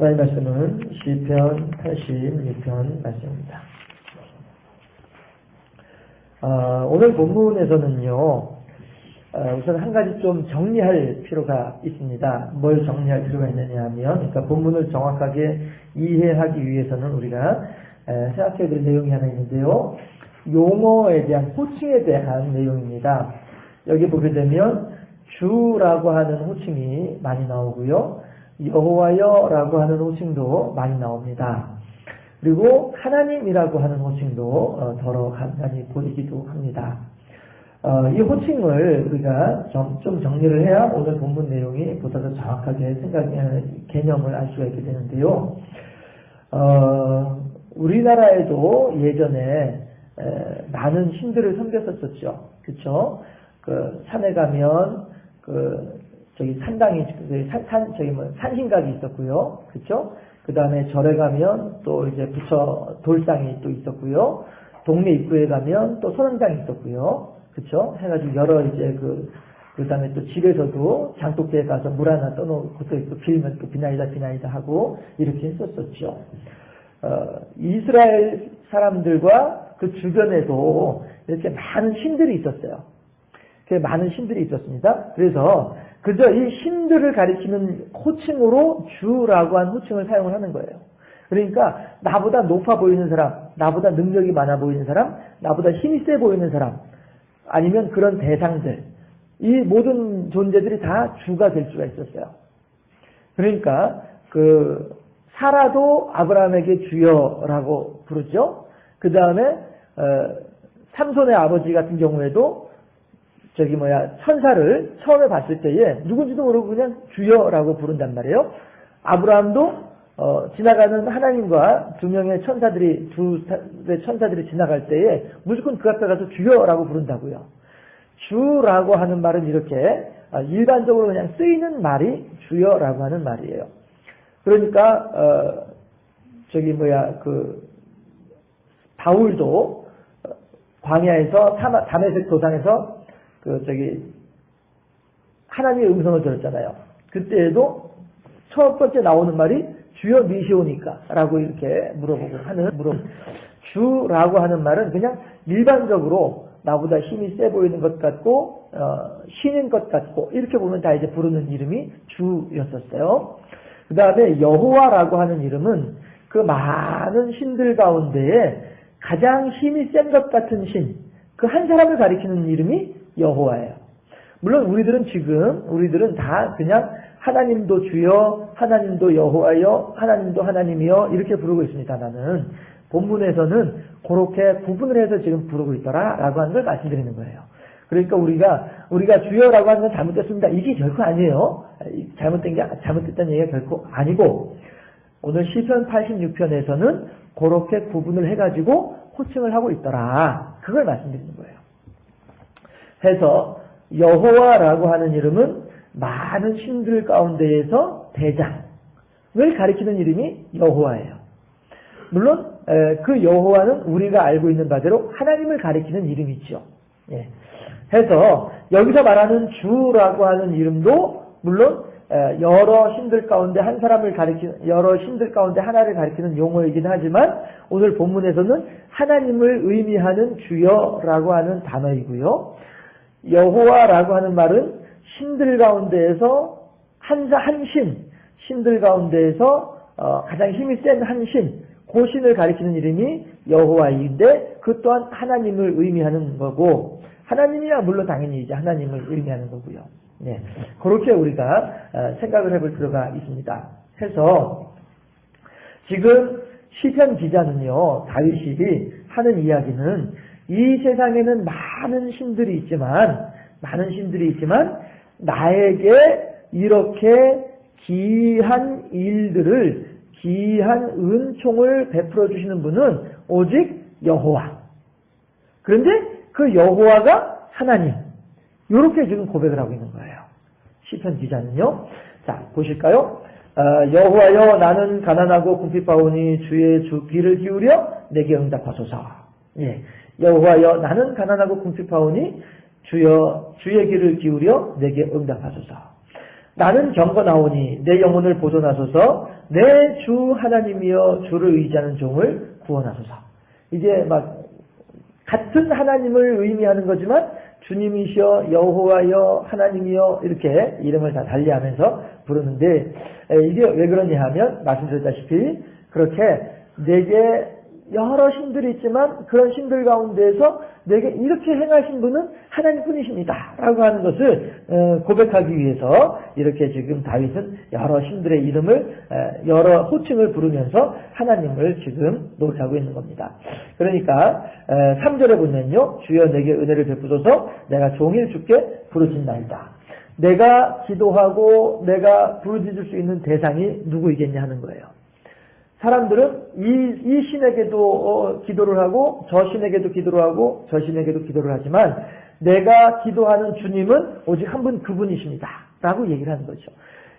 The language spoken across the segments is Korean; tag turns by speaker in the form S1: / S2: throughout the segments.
S1: 하나님 말씀은 시편 86편 말씀입니다. 오늘 본문에서는요, 우선 한 가지 좀 정리할 필요가 있습니다. 뭘 정리할 필요가 있느냐 하면, 그러니까 본문을 정확하게 이해하기 위해서는 우리가 생각해야 될 내용이 하나 있는데요. 용어에 대한, 호칭에 대한 내용입니다. 여기 보게 되면 주라고 하는 호칭이 많이 나오고요. 여호와여라고 하는 호칭도 많이 나옵니다. 그리고 하나님이라고 하는 호칭도 더러 간단히 보이기도 합니다. 이 호칭을 우리가 좀 정리를 해야 오늘 본문 내용이 보다 더 정확하게 개념을 알 수가 있게 되는데요. 우리나라에도 예전에 많은 신들을 섬겼었죠. 그쵸? 산에 가면 산당이 산신각이 있었고요. 그쵸? 그 다음에 절에 가면 또 이제 부처 돌상이 또 있었고요. 동네 입구에 가면 또 선원당이 있었고요. 그쵸? 해가지고 여러 이제 그 다음에 또 집에서도 장독대에 가서 물 하나 떠놓고 또 빌면 또 비나이다 하고 이렇게 했었었죠. 이스라엘 사람들과 그 주변에도 이렇게 많은 신들이 있었어요. 많은 신들이 있었습니다. 그래서 그저 이 신들을 가리키는 호칭으로 주라고 한 호칭을 사용을 하는 거예요. 그러니까 나보다 높아 보이는 사람, 나보다 능력이 많아 보이는 사람, 나보다 힘이 세 보이는 사람, 아니면 그런 대상들, 이 모든 존재들이 다 주가 될 수가 있었어요. 그러니까 사라도 아브라함에게 주여라고 부르죠. 그 다음에 삼손의 아버지 같은 경우에도 천사를 처음에 봤을 때에 누군지도 모르고 그냥 주여라고 부른단 말이에요. 아브라함도 지나가는 하나님과 두 천사들이 지나갈 때에 무조건 그 앞에 가서 주여라고 부른다고요. 주라고 하는 말은 이렇게 일반적으로 그냥 쓰이는 말이 주여라고 하는 말이에요. 그러니까 바울도 광야에서 다메섹 도상에서 하나님의 음성을 들었잖아요. 그때에도 첫 번째 나오는 말이 주여 미시오니까 라고 이렇게 주라고 하는 말은 그냥 일반적으로 나보다 힘이 세 보이는 것 같고 신인 것 같고 이렇게 보면 다 이제 부르는 이름이 주였었어요. 그 다음에 여호와라고 하는 이름은 그 많은 신들 가운데에 가장 힘이 센 것 같은 신, 그 한 사람을 가리키는 이름이 여호와예요. 물론 우리들은 다 그냥 하나님도 주여, 하나님도 여호와여, 하나님도 하나님이여 이렇게 부르고 있습니다만은 본문에서는 그렇게 구분을 해서 지금 부르고 있더라라고 하는 걸 말씀드리는 거예요. 그러니까 우리가 주여라고 하는 건 잘못됐습니다. 이게 결코 아니에요. 잘못됐다는 얘기가 결코 아니고 오늘 시편 86편에서는 그렇게 구분을 해가지고 호칭을 하고 있더라. 그걸 말씀드리는 거예요. 해서 여호와라고 하는 이름은 많은 신들 가운데에서 대장을 가리키는 이름이 여호와예요. 물론 그 여호와는 우리가 알고 있는 바대로 하나님을 가리키는 이름이죠. 예. 해서 여기서 말하는 주라고 하는 이름도 물론 여러 신들 가운데 여러 신들 가운데 하나를 가리키는 용어이긴 하지만 오늘 본문에서는 하나님을 의미하는 주여라고 하는 단어이고요. 여호와라고 하는 말은 신들 가운데에서 신들 가운데에서 가장 힘이 센 한 신, 그 신을 가리키는 이름이 여호와인데 그 또한 하나님을 의미하는 거고 하나님이야 물론 당연히 이제 하나님을 의미하는 거고요. 네, 그렇게 우리가 생각을 해볼 필요가 있습니다. 해서 지금 시편 기자는요, 다윗이 하는 이야기는 이 세상에는 많은 신들이 있지만 나에게 이렇게 귀한 일들을 귀한 은총을 베풀어 주시는 분은 오직 여호와. 그런데 그 여호와가 하나님. 이렇게 지금 고백을 하고 있는 거예요. 시편 기자는요. 자, 보실까요? 여호와여 나는 가난하고 궁핍하오니 주의 귀를 기울여 내게 응답하소서. 예. 여호와여 나는 가난하고 궁핍하오니 주의 귀를 기울여 내게 응답하소서. 나는 경건하오니 내 영혼을 보존하소서. 내 주 하나님이여 주를 의지하는 종을 구원하소서. 이제 막 같은 하나님을 의미하는 거지만 주님이시여 여호와여 하나님이여 이렇게 이름을 다 달리하면서 부르는데 이게 왜 그러냐 하면 말씀드렸다시피 그렇게 내게 여러 신들이 있지만 그런 신들 가운데에서 내게 이렇게 행하신 분은 하나님뿐이십니다 라고 하는 것을 고백하기 위해서 이렇게 지금 다윗은 여러 신들의 이름을 여러 호칭을 부르면서 하나님을 지금 노래하고 있는 겁니다. 그러니까 3절에 보면요, 주여 내게 은혜를 베푸소서 내가 종일 주께 부르짖나이다. 내가 기도하고 내가 부르짖을 수 있는 대상이 누구이겠냐 하는 거예요. 사람들은 이 신에게도 기도를 하고 저 신에게도 기도를 하고 저 신에게도 기도를 하지만 내가 기도하는 주님은 오직 한 분 그분이십니다 라고 얘기를 하는 거죠.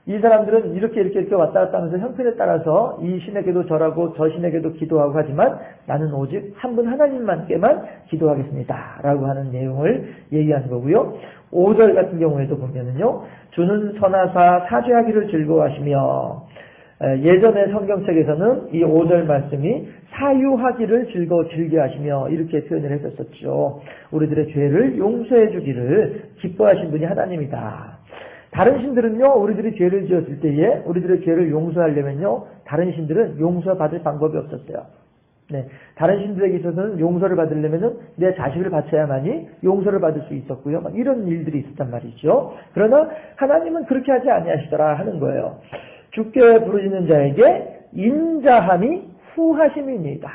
S1: 이 사람들은 이렇게 왔다 갔다 하면서 형편에 따라서 이 신에게도 절하고 저 신에게도 기도하고 하지만 나는 오직 한 분 하나님만께만 기도하겠습니다 라고 하는 내용을 얘기하는 거고요. 5절 같은 경우에도 보면은요, 주는 선하사 사죄하기를 즐거워하시며, 예전의 성경책에서는 이 5절 말씀이 사유하기를 즐겨하시며 이렇게 표현을 했었죠. 우리들의 죄를 용서해 주기를 기뻐하신 분이 하나님이다. 다른 신들은요, 우리들이 죄를 지었을 때에 우리들의 죄를 용서하려면요, 다른 신들은 용서받을 방법이 없었어요. 네, 다른 신들에게 있어서는 용서를 받으려면은 내 자식을 바쳐야만이 용서를 받을 수 있었고요. 막 이런 일들이 있었단 말이죠. 그러나 하나님은 그렇게 하지 아니하시더라 하는 거예요. 주께 부르짖는 자에게 인자함이 후하심입니다.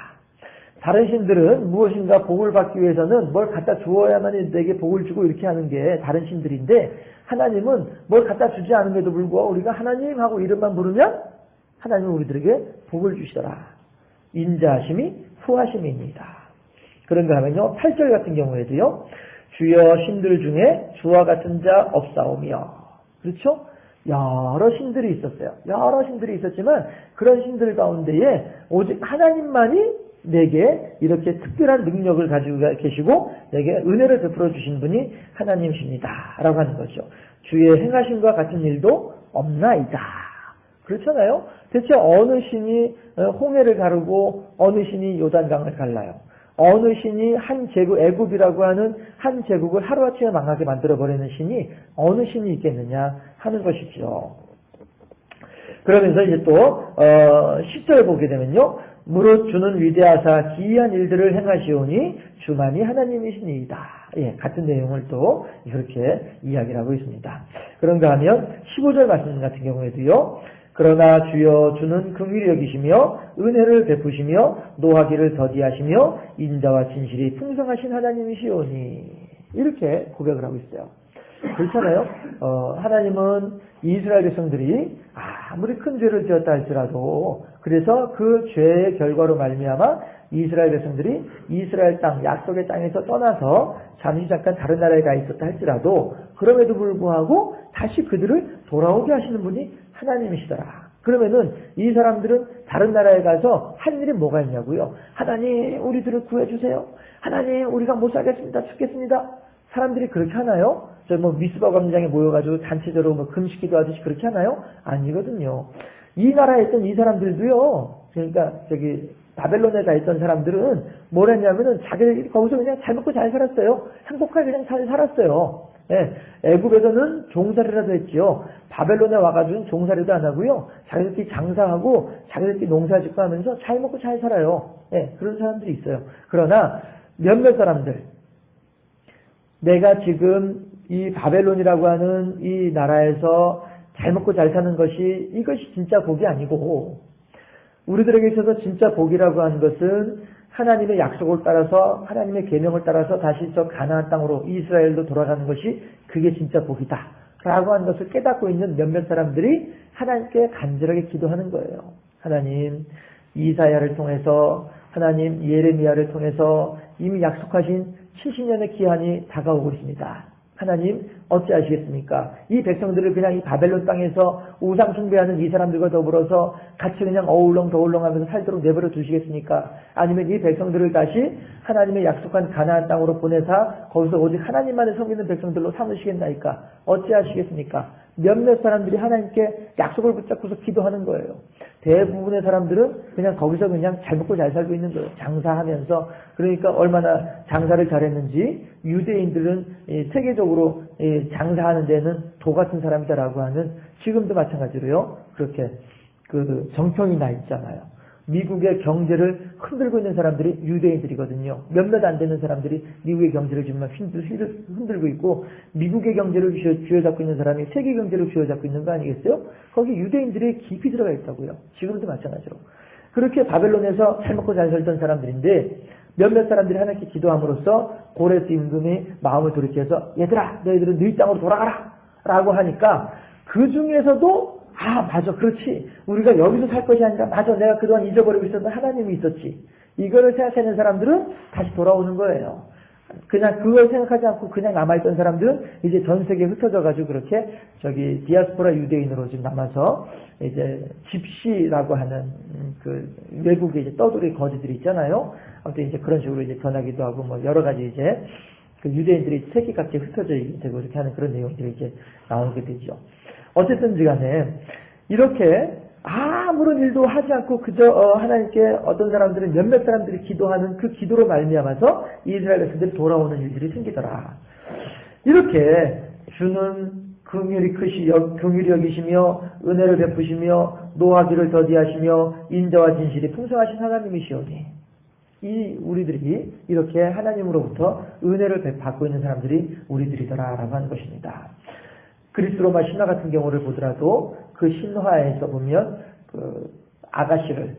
S1: 다른 신들은 무엇인가 복을 받기 위해서는 뭘 갖다 주어야만 내게 복을 주고 이렇게 하는 게 다른 신들인데, 하나님은 뭘 갖다 주지 않음에도 불구하고 우리가 하나님 하고 이름만 부르면 하나님은 우리들에게 복을 주시더라. 인자하심이 후하심입니다. 그런가 하면요, 8절 같은 경우에도요, 주여 신들 중에 주와 같은 자 없사오며, 그렇죠? 여러 신들이 있었어요. 여러 신들이 있었지만 그런 신들 가운데에 오직 하나님만이 내게 이렇게 특별한 능력을 가지고 계시고 내게 은혜를 베풀어 주신 분이 하나님이십니다 라고 하는 거죠. 주의 행하심과 같은 일도 없나이다. 그렇잖아요. 대체 어느 신이 홍해를 가르고 어느 신이 요단강을 갈라요. 어느 신이 한 제국, 애굽이라고 하는 한 제국을 하루아침에 망하게 만들어버리는 신이 어느 신이 있겠느냐 하는 것이죠. 그러면서 이제 또 10절 보게 되면요, 무릇 주는 위대하사 기이한 일들을 행하시오니 주만이 하나님이시니이다. 예, 같은 내용을 또 이렇게 이야기를 하고 있습니다. 그런가 하면 15절 말씀 같은 경우에도요, 그러나 주여 주는 긍휼히 여기시며 은혜를 베푸시며 노하기를 더디하시며 인자와 진실이 풍성하신 하나님이시오니, 이렇게 고백을 하고 있어요. 그렇잖아요. 하나님은 이스라엘 백성들이 아무리 큰 죄를 지었다 할지라도, 그래서 그 죄의 결과로 말미암아 이스라엘 백성들이 이스라엘 땅, 약속의 땅에서 떠나서 잠시 잠깐 다른 나라에 가 있었다 할지라도 그럼에도 불구하고 다시 그들을 돌아오게 하시는 분이 하나님이시더라. 그러면은 이 사람들은 다른 나라에 가서 한 일이 뭐가 있냐고요. 하나님 우리들을 구해주세요. 하나님 우리가 못 살겠습니다. 죽겠습니다. 사람들이 그렇게 하나요? 저 미스바 광장에 모여가지고 단체적으로 금식기도 하듯이 그렇게 하나요? 아니거든요. 이 나라에 있던 이 사람들도요, 그러니까 바벨론에 가 있던 사람들은 뭘 했냐면은 자기들이 거기서 그냥 잘 먹고 잘 살았어요. 행복하게 그냥 잘 살았어요. 예, 애굽에서는 종살이라도 했지요. 바벨론에 와가지고는 종살이도 안 하고요. 자기들끼리 장사하고 자기들끼리 농사 짓고 하면서 잘 먹고 잘 살아요. 예, 그런 사람들이 있어요. 그러나 몇몇 사람들, 내가 지금 이 바벨론이라고 하는 이 나라에서 잘 먹고 잘 사는 것이, 이것이 진짜 복이 아니고, 우리들에게 있어서 진짜 복이라고 하는 것은 하나님의 약속을 따라서, 하나님의 계명을 따라서 다시 저 가나안 땅으로 이스라엘로 돌아가는 것이 그게 진짜 복이다 라고 하는 것을 깨닫고 있는 몇몇 사람들이 하나님께 간절하게 기도하는 거예요. 하나님, 이사야를 통해서, 하나님 예레미야를 통해서 이미 약속하신 70년의 기한이 다가오고 있습니다. 하나님 어찌하시겠습니까? 이 백성들을 그냥 이 바벨론 땅에서 우상 숭배하는 이 사람들과 더불어서 같이 그냥 어울렁더울렁하면서 살도록 내버려 두시겠습니까? 아니면 이 백성들을 다시 하나님의 약속한 가나안 땅으로 보내사 거기서 오직 하나님만을 섬기는 백성들로 삼으시겠나이까? 어찌하시겠습니까? 몇몇 사람들이 하나님께 약속을 붙잡고서 기도하는 거예요. 대부분의 사람들은 그냥 거기서 그냥 잘 먹고 잘 살고 있는 거예요. 장사하면서. 그러니까 얼마나 장사를 잘했는지 유대인들은 세계적으로 장사하는 데는 도 같은 사람이다라고 하는, 지금도 마찬가지로요. 그렇게 그 정평이 나 있잖아요. 미국의 경제를 흔들고 있는 사람들이 유대인들이거든요. 몇몇 안 되는 사람들이 미국의 경제를 정말 흔들고 있고, 미국의 경제를 쥐어잡고 있는 사람이 세계 경제를 쥐어잡고 있는 거 아니겠어요? 거기 유대인들이 깊이 들어가 있다고요. 지금도 마찬가지로. 그렇게 바벨론에서 잘 먹고 잘 살던 사람들인데, 몇몇 사람들이 하나님께 기도함으로써 고레스 임금이 마음을 돌이켜서 얘들아, 너희들은 너희 땅으로 돌아가라! 라고 하니까 그 중에서도 맞아, 그렇지. 우리가 여기서 살 것이 아니라, 맞아, 내가 그동안 잊어버리고 있었던 하나님이 있었지. 이거를 생각하는 사람들은 다시 돌아오는 거예요. 그냥 그걸 생각하지 않고 그냥 남아있던 사람들은 이제 전 세계에 흩어져가지고 그렇게 디아스포라 유대인으로 지금 남아서 이제 집시라고 하는 그 외국의 이제 떠돌이 거지들이 있잖아요. 아무튼 이제 그런 식으로 이제 변하기도 하고 뭐 여러 가지 이제 그 유대인들이 세계 각지에 흩어져 되고 이렇게 하는 그런 내용들이 이제 나오게 되죠. 어쨌든지 간에 이렇게 아무런 일도 하지 않고 그저 하나님께 어떤 사람들은 몇몇 사람들이 기도하는 그 기도로 말미암아서 이스라엘 백성들이 돌아오는 일들이 생기더라. 이렇게 주는 긍휼히 여기시며 은혜를 베푸시며 노하기를 더디하시며 인자와 진실이 풍성하신 하나님이시오니, 이 우리들이 이렇게 하나님으로부터 은혜를 받고 있는 사람들이 우리들이더라라고 하는 것입니다. 그리스 로마 신화 같은 경우를 보더라도 그 신화에서 보면 그 아가씨를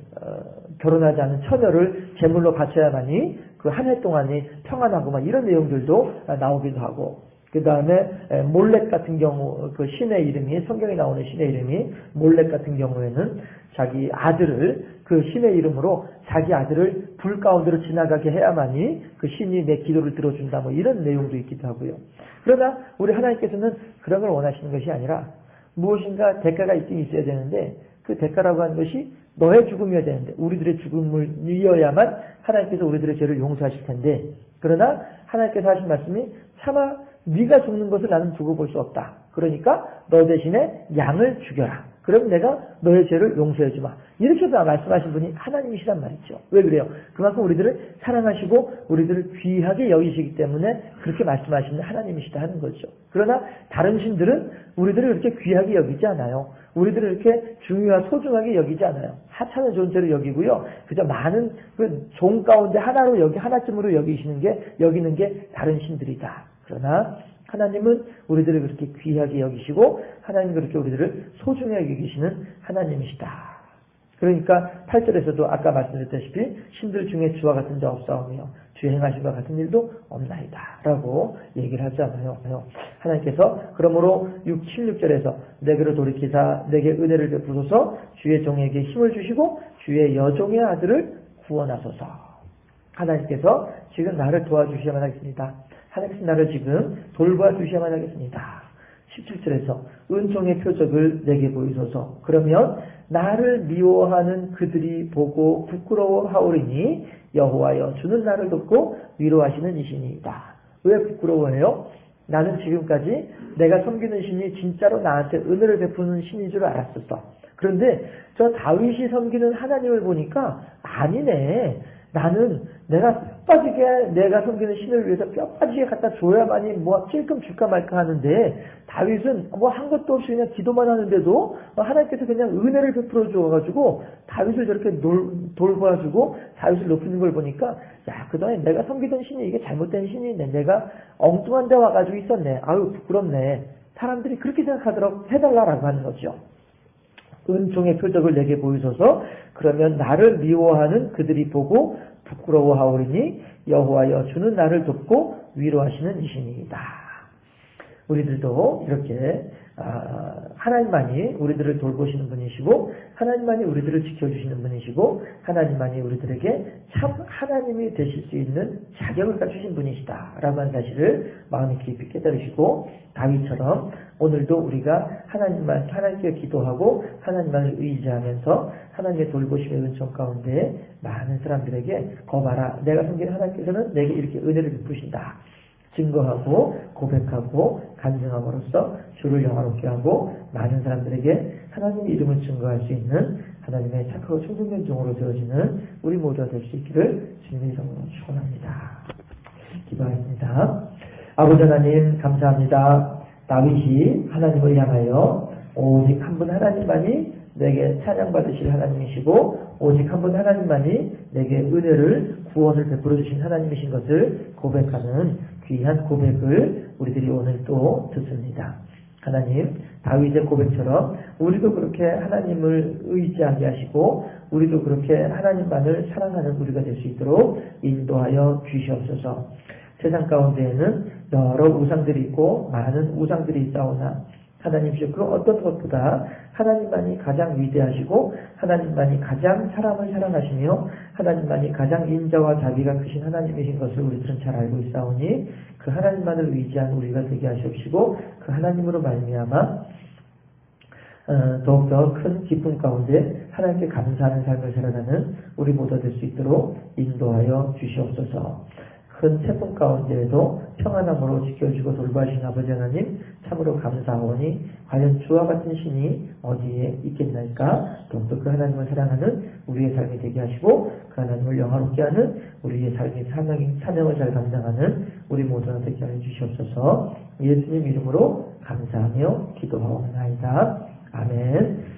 S1: 결혼하지 않은 처녀를 제물로 바쳐야만이 그 한 해 동안이 평안하고 막 이런 내용들도 나오기도 하고, 그 다음에 몰렉 같은 경우 그 신의 이름이, 성경에 나오는 신의 이름이 몰렉 같은 경우에는 자기 아들을 그 신의 이름으로 자기 아들을 불 가운데로 지나가게 해야만이 그 신이 내 기도를 들어준다, 뭐 이런 내용도 있기도 하고요. 그러나 우리 하나님께서는 그런 걸 원하시는 것이 아니라 무엇인가 대가가 있긴 있어야 되는데, 그 대가라고 하는 것이 너의 죽음이어야 되는데, 우리들의 죽음이어야만 하나님께서 우리들의 죄를 용서하실 텐데, 그러나 하나님께서 하신 말씀이 차마 네가 죽는 것을 나는 두고 볼 수 없다. 그러니까 너 대신에 양을 죽여라. 그럼 내가 너의 죄를 용서해 주마. 이렇게 말씀하신 분이 하나님이시란 말이죠. 왜 그래요? 그만큼 우리들을 사랑하시고 우리들을 귀하게 여기시기 때문에 그렇게 말씀하시는 하나님이시다 하는 거죠. 그러나 다른 신들은 우리들을 그렇게 귀하게 여기지 않아요. 우리들을 이렇게 중요하고 소중하게 여기지 않아요. 하찮은 존재로 여기고요. 그저 많은 그 종 가운데 하나쯤으로 여기는 게 다른 신들이다. 그러나 하나님은 우리들을 그렇게 귀하게 여기시고, 하나님은 그렇게 우리들을 소중하게 여기시는 하나님이시다. 그러니까 8절에서도 아까 말씀드렸다시피 신들 중에 주와 같은 자 없사오며 주의 행하신 것 같은 일도 없나이다 라고 얘기를 하잖아요. 하나님께서 그러므로 16절에서 내게로 돌이키사 내게 은혜를 베푸소서, 주의 종에게 힘을 주시고 주의 여종의 아들을 구원하소서. 하나님께서 지금 나를 도와주셔야만 하겠습니다. 하나님께서 나를 지금 돌봐주셔야만 하겠습니다. 17절에서 은총의 표적을 내게 보이소서. 그러면 나를 미워하는 그들이 보고 부끄러워하오리니 여호와여 주는 나를 돕고 위로하시는 이시니이다. 왜 부끄러워해요? 나는 지금까지 내가 섬기는 신이 진짜로 나한테 은혜를 베푸는 신인 줄 알았었어. 그런데 저 다윗이 섬기는 하나님을 보니까 아니네. 나는 내가 뼈빠지게 내가 섬기는 신을 위해서 뼈빠지게 갖다 줘야만이 뭐 찔끔 줄까 말까 하는데, 다윗은 뭐 한 것도 없이 그냥 기도만 하는데도 하나님께서 그냥 은혜를 베풀어 줘가지고 다윗을 저렇게 돌봐주고 다윗을 높이는 걸 보니까, 야, 그동안에 내가 섬기던 신이 이게 잘못된 신이네. 내가 엉뚱한 데 와가지고 있었네. 아유 부끄럽네. 사람들이 그렇게 생각하도록 해달라라고 하는 거죠. 은총의 표적을 내게 보이소서. 그러면 나를 미워하는 그들이 보고 부끄러워하오리니 여호와여 주는 나를 돕고 위로하시는 이신이다. 우리들도 이렇게 하나님만이 우리들을 돌보시는 분이시고, 하나님만이 우리들을 지켜주시는 분이시고, 하나님만이 우리들에게 참 하나님이 되실 수 있는 자격을 갖추신 분이시다 라고 하는 사실을 마음에 깊이 깨달으시고, 다윗처럼 오늘도 우리가 하나님께 기도하고 하나님만을 의지하면서 하나님의 돌보심의 은총 가운데 많은 사람들에게 거봐라, 내가 섬기는 하나님께서는 내게 이렇게 은혜를 베푸신다 증거하고 고백하고 간증함으로써 주를 영화롭게 하고 많은 사람들에게 하나님의 이름을 증거할 수 있는 하나님의 착하고 충성된 종으로 되어지는 우리 모두가 될 수 있기를 주님의 이름으로 축원합니다. 기도하겠습니다. 아버지 하나님 감사합니다. 다윗이 하나님을 향하여 오직 한 분 하나님만이 내게 찬양받으실 하나님이시고 오직 한 분 하나님만이 내게 은혜를 구원을 베풀어 주신 하나님이신 것을 고백하는 귀한 고백을 우리들이 오늘 또 듣습니다. 하나님, 다윗의 고백처럼 우리도 그렇게 하나님을 의지하게 하시고 우리도 그렇게 하나님만을 사랑하는 우리가 될 수 있도록 인도하여 주시옵소서. 세상 가운데에는 여러 우상들이 있고 많은 우상들이 있사오나 하나님이시여 그 어떤 것보다 하나님만이 가장 위대하시고 하나님만이 가장 사람을 사랑하시며 하나님만이 가장 인자와 자비가 크신 하나님이신 것을 우리들은 잘 알고 있사오니 그 하나님만을 의지한 우리가 되게 하시옵시고 그 하나님으로 말미암아 더욱더 큰 기쁨 가운데 하나님께 감사하는 삶을 살아가는 우리 모두 될 수 있도록 인도하여 주시옵소서. 큰 태풍 가운데에도 평안함으로 지켜주고 돌봐주신 아버지 하나님 참으로 감사하오니 과연 주와 같은 신이 어디에 있겠나이까. 더욱더 그 하나님을 사랑하는 우리의 삶이 되게 하시고 그 하나님을 영화롭게 하는 우리의 삶의 사명을 잘 감당하는 우리 모두가 되게 하여 주시옵소서. 예수님 이름으로 감사하며 기도하옵나이다. 아멘.